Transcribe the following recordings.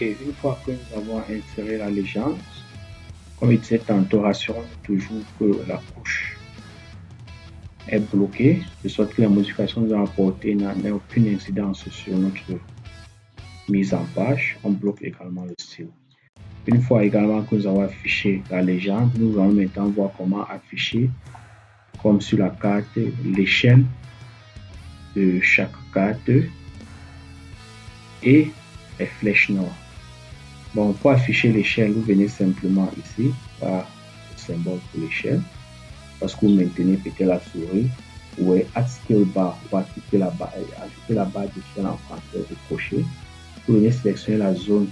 Ok, une fois que nous avons inséré la légende, comme il disait tantôt, rassurons-nous toujours que la couche est bloquée, de sorte que les modifications que nous avons apportées n'ont aucune incidence sur notre mise en page. On bloque également le style. Une fois également que nous avons affiché la légende, nous allons maintenant voir comment afficher, comme sur la carte, l'échelle de chaque carte et les flèches noires. Bon, pour afficher l'échelle, vous venez simplement ici par le symbole pour l'échelle. Parce que vous maintenez peut-être la souris, ou Add Scale Bar, vous ajouter la barre d'échelle en français, vous cochez. Vous venez sélectionner la zone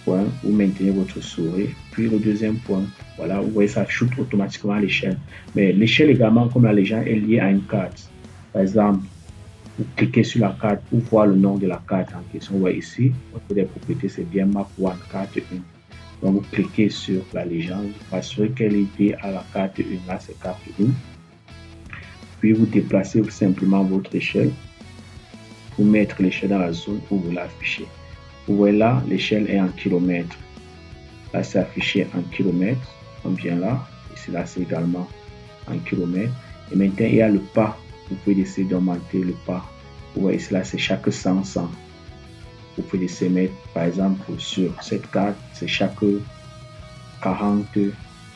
point, vous maintenez votre souris. Puis le deuxième point, voilà, vous voyez, ça shoot automatiquement l'échelle. Mais l'échelle également, comme la légende, est liée à une carte. Par exemple, vous cliquez sur la carte pour voir le nom de la carte en question. Vous voyez ici, votre des propriétés, c'est bien Map 1, carte 1. Donc, vous cliquez sur la légende, vous assurez qu'elle est liée à la carte 1, là c'est carte 1. Puis vous déplacez simplement votre échelle pour mettre l'échelle dans la zone où vous l'affichez. Vous voyez là, l'échelle est en kilomètres. Là, c'est affiché en kilomètres. On vient là. Ici, là, c'est également en kilomètres. Et maintenant, il y a le pas. Vous pouvez décider d'augmenter le pas. Vous voyez ici, là, c'est chaque 100. Vous pouvez décider de mettre, par exemple, sur cette carte, c'est chaque 40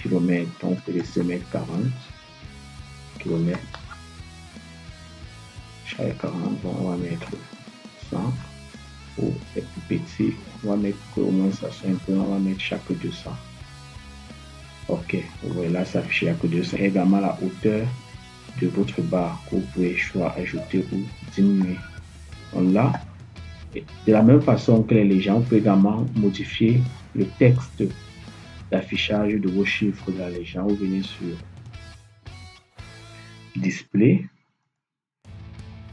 km. Donc, vous pouvez décider de mettre 40 km. Chaque 40, bon, on va mettre 100. Pour les plus petits, on va mettre au moins ça soit un peu, on va mettre chaque 200. Ok, vous voyez là, ça affiche chaque 200. Et également la hauteur de votre barre que vous pouvez choisir ajouter ou diminuer. Donc là, de la même façon que les légendes, vous pouvez également modifier le texte d'affichage de vos chiffres de la légende. Vous venez sur Display.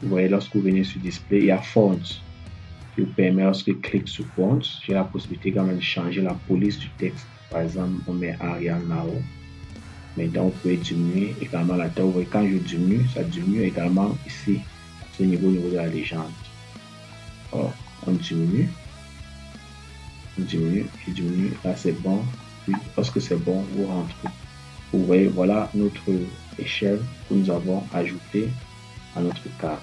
Vous voyez, lorsque vous venez sur Display, il y a Fonts qui vous permet, lorsque je clique sur Fonts, j'ai la possibilité également de changer la police du texte. Par exemple, on met Arial Now. Maintenant, vous pouvez diminuer également la taille. Vous voyez, quand je diminue, ça diminue également ici, à ce niveau, au niveau de la légende. Alors, on diminue. On diminue, je diminue. Là, c'est bon. Puis, lorsque c'est bon, vous rentrez. Vous voyez, voilà notre échelle que nous avons ajoutée à notre carte.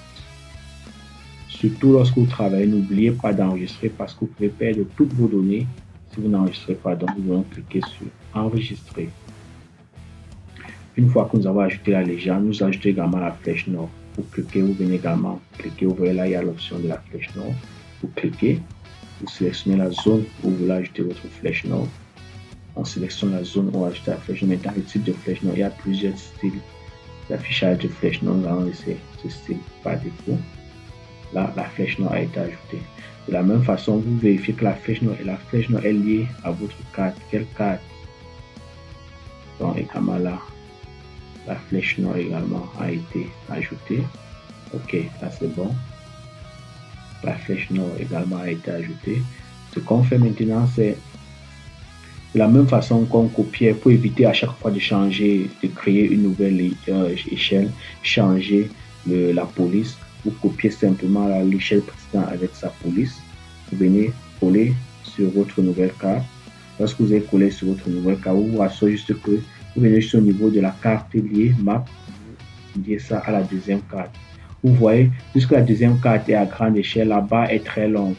Surtout lorsque vous travaillez, n'oubliez pas d'enregistrer parce que vous pouvez perdre toutes vos données si vous n'enregistrez pas. Donc, nous allons cliquer sur Enregistrer. Une fois que nous avons ajouté la légende, nous ajoutons également la flèche nord. Vous cliquez, vous venez également cliquer. Vous voyez là, il y a l'option de la flèche nord. Vous cliquez, vous sélectionnez la zone où vous voulez ajouter votre flèche nord. On sélectionne la zone où on va ajouter la flèche nord. Maintenant, le type de flèche nord, il y a plusieurs styles d'affichage de flèche nord. Nous allons laisser ce style par défaut. Là, la flèche noire a été ajoutée. De la même façon, vous vérifiez que la flèche noire est liée à votre carte. Quelle carte? Donc, également là, la flèche noire également a été ajoutée. Ok, là c'est bon. La flèche noire également a été ajoutée. Ce qu'on fait maintenant, c'est de la même façon qu'on copiait pour éviter à chaque fois de changer, de créer une nouvelle échelle, changer la police. Vous copiez simplement l'échelle précédente avec sa police. Vous venez coller sur votre nouvelle carte. Lorsque vous avez collé sur votre nouvelle carte, vous vous assurez juste que vous venez juste au niveau de la carte liée map, vous liez ça à la deuxième carte. Vous voyez, puisque la deuxième carte est à grande échelle, la barre est très longue.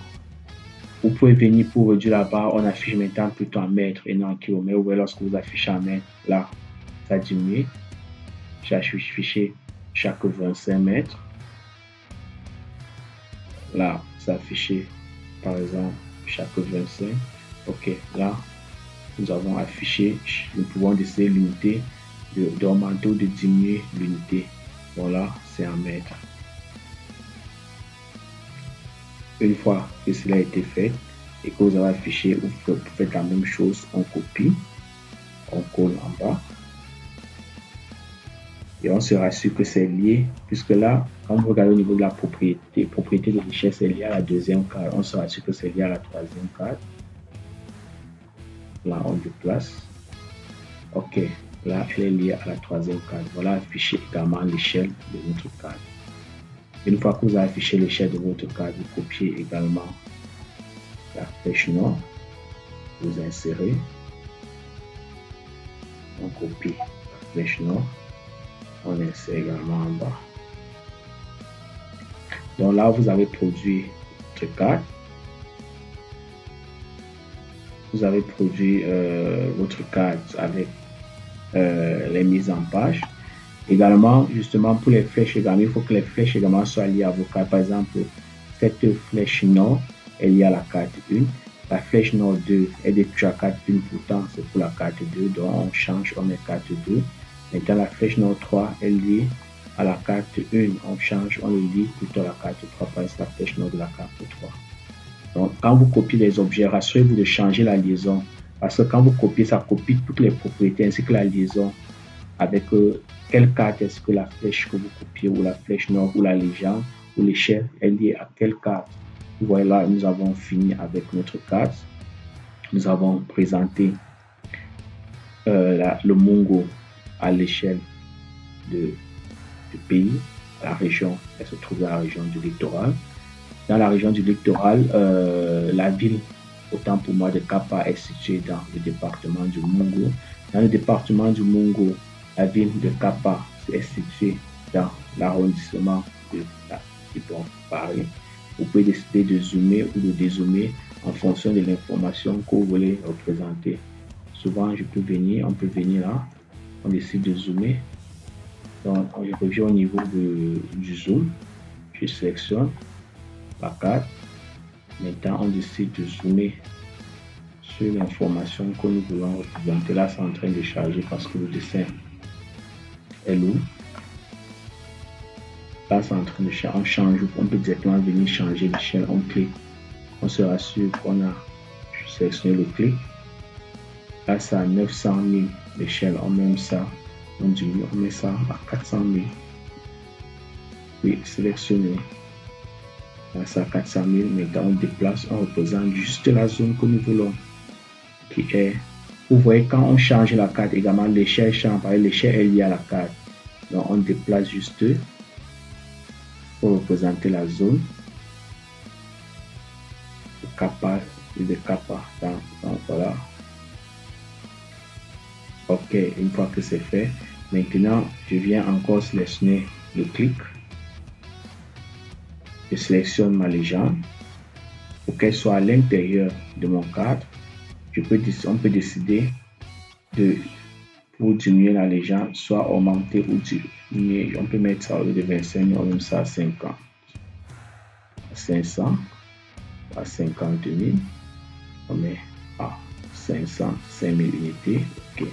Vous pouvez venir pour réduire la barre, on affiche maintenant plutôt en mètres et non en kilomètres. Vous voyez, lorsque vous affichez en mètres, là, ça diminue. J'ai affiché chaque 25 mètres. Là, c'est affiché par exemple chaque 25. Ok, là, nous avons affiché, nous pouvons décider l'unité, d'augmenter ou de diminuer l'unité. Voilà, c'est en mètres. Une fois que cela a été fait et que vous avez affiché, vous faites la même chose, on copie, on colle en bas. Et on se rassure que c'est lié, puisque là, quand vous regardez au niveau de la propriété de richesse, c'est lié à la deuxième carte. On se rassure que c'est lié à la troisième carte. Là, on déplace. Ok, là, elle est liée à la troisième carte. Voilà, afficher également l'échelle de notre carte. Une fois que vous avez affiché l'échelle de votre carte, vous copiez également la flèche nord, vous insérez, on copie la flèche nord, on insère également en bas. Donc là, vous avez produit votre carte. Vous avez produit votre carte avec les mises en page. Également, justement, pour les flèches également, il faut que les flèches également soient liées à vos cartes. Par exemple, cette flèche nord est liée à la carte 1. La flèche nord 2 est depuis la carte 1, pourtant c'est pour la carte 2. Donc on change, on met carte 2. Maintenant, la flèche nord 3 est liée à la carte 1. On change, on le lit plutôt à la carte 3 parce que la flèche nord de la carte 3. Donc, quand vous copiez les objets, rassurez-vous de changer la liaison. Parce que quand vous copiez, ça copie toutes les propriétés ainsi que la liaison avec quelle carte est-ce que la flèche que vous copiez ou la flèche nord ou la légende ou l'échelle est liée à quelle carte. Vous voyez là, nous avons fini avec notre carte. Nous avons présenté le Mongo à l'échelle du pays, la région, elle se trouve dans la région du littoral. Dans la région du littoral, la ville, autant pour moi, de Kapa est située dans le département du Mongo. Dans le département du Mongo, la ville de Kapa est située dans l'arrondissement de Paris. Vous pouvez décider de zoomer ou de dézoomer en fonction de l'information que vous voulez représenter. Souvent, on peut venir là, on décide de zoomer. Donc, je reviens au niveau du zoom. Je sélectionne la carte. Maintenant, on décide de zoomer sur l'information que nous voulons représenter. Là, c'est en train de charger parce que le dessin est lourd. Là, c'est en train de changer. On change, on peut directement venir changer l'échelle. On clique, on se rassure qu'on a sélectionné le clic. Là, c'est à 900 000 l'échelle. On met ça, on diminue, on met ça à 400 000. Puis, sélectionner. Là, c'est à 400 000. Maintenant, on déplace, on représente juste la zone que nous voulons. Qui est, vous voyez, quand on change la carte, également, l'échelle change. L'échelle est liée à la carte. Donc, on déplace juste pour représenter la zone de Kapa. Donc, voilà. Ok, une fois que c'est fait, maintenant, je viens encore sélectionner le clic. Je sélectionne ma légende pour qu'elle soit à l'intérieur de mon cadre. On peut décider pour diminuer la légende, soit augmenter ou diminuer. On peut mettre ça au lieu de 25 000, on met ça à 50, à 500, à 50 000, on met à 500, 5 000 unités. Ok.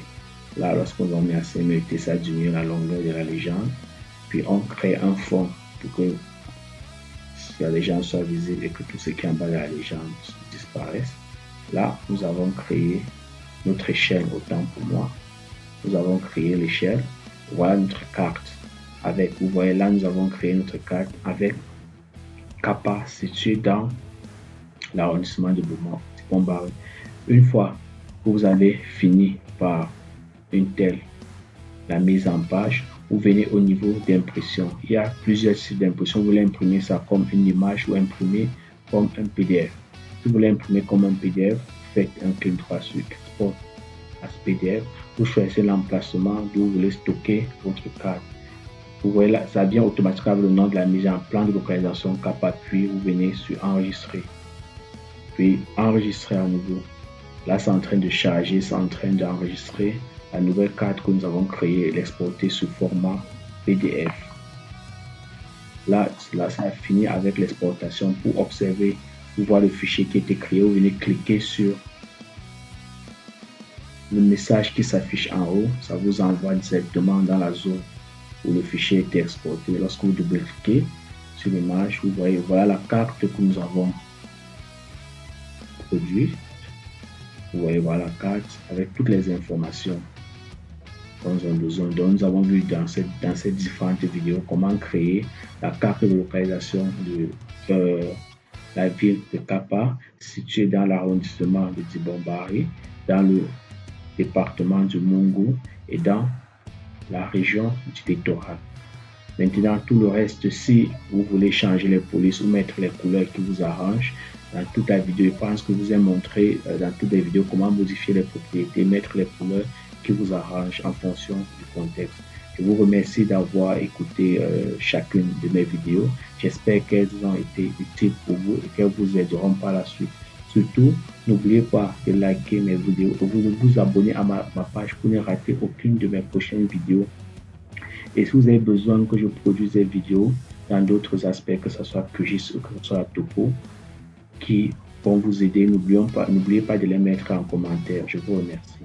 Là, lorsqu'on met à 5 000 unités, ça diminue la longueur de la légende. Puis on crée un fond pour que la légende soit visible et que tout ce qui est en bas de la légende disparaisse. Là, nous avons créé notre échelle, autant pour moi. Nous avons créé l'échelle. Voilà notre carte. Vous voyez là, nous avons créé notre carte avec Kapa situé dans l'arrondissement de Bombari. Une fois que vous avez fini par la mise en page, vous venez au niveau d'impression. Il y a plusieurs types d'impression. Vous voulez imprimer ça comme une image ou imprimer comme un PDF. Si vous voulez imprimer comme un PDF, faites un clic droit sur Export as PDF. Vous choisissez l'emplacement d'où vous voulez stocker votre carte. Vous voyez là, ça vient automatiquement avec le nom de la mise en plan de localisation Kapa. Puis vous venez sur Enregistrer. Puis enregistrer à nouveau. Là, c'est en train de charger, c'est en train d'enregistrer la nouvelle carte que nous avons créée et l'exporter sous format PDF. Là, ça a fini avec l'exportation. Pour observer, pour voir le fichier qui a été créé, vous venez cliquer sur le message qui s'affiche en haut. Ça vous envoie directement dans la zone où le fichier a été exporté. Lorsque vous double-cliquez sur l'image, vous voyez, voilà la carte que nous avons produite. Vous voyez, voilà la carte avec toutes les informations dont nous avons besoin. Donc, nous avons vu dans ces différentes vidéos comment créer la carte de localisation de la ville de Kapa, située dans l'arrondissement de Dibombari, dans le département du Mongo et dans la région du littoral. Maintenant, tout le reste, si vous voulez changer les polices ou mettre les couleurs qui vous arrangent, dans toute la vidéo, je pense que je vous ai montré dans toutes les vidéos comment modifier les propriétés, mettre les couleurs qui vous arrangent en fonction du contexte. Je vous remercie d'avoir écouté chacune de mes vidéos. J'espère qu'elles ont été utiles pour vous et qu'elles vous aideront par la suite. Surtout, n'oubliez pas de liker mes vidéos et de vous abonner à ma page pour ne rater aucune de mes prochaines vidéos. Et si vous avez besoin que je produise des vidéos dans d'autres aspects, que ce soit QGIS ou que ce soit Topo, qui vont vous aider, n'oubliez pas de les mettre en commentaire. Je vous remercie.